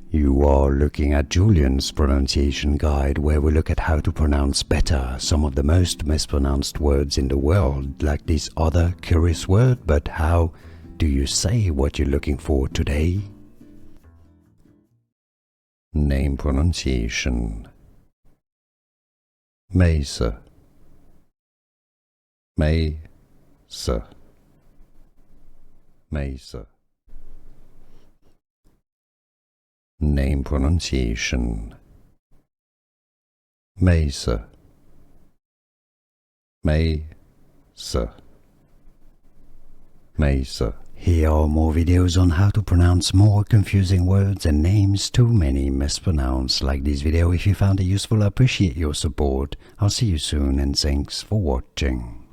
You are looking at Julian's pronunciation guide, where we look at how to pronounce better some of the most mispronounced words in the world, like this other curious word. But how do you say what you're looking for today? Name pronunciation. Mejse, Mejse, Mejse. Name pronunciation. Mejse, Mejse, Mejse. Here are more videos on how to pronounce more confusing words and names too many mispronounced. Like this video if you found it useful. I appreciate your support. I'll see you soon and thanks for watching.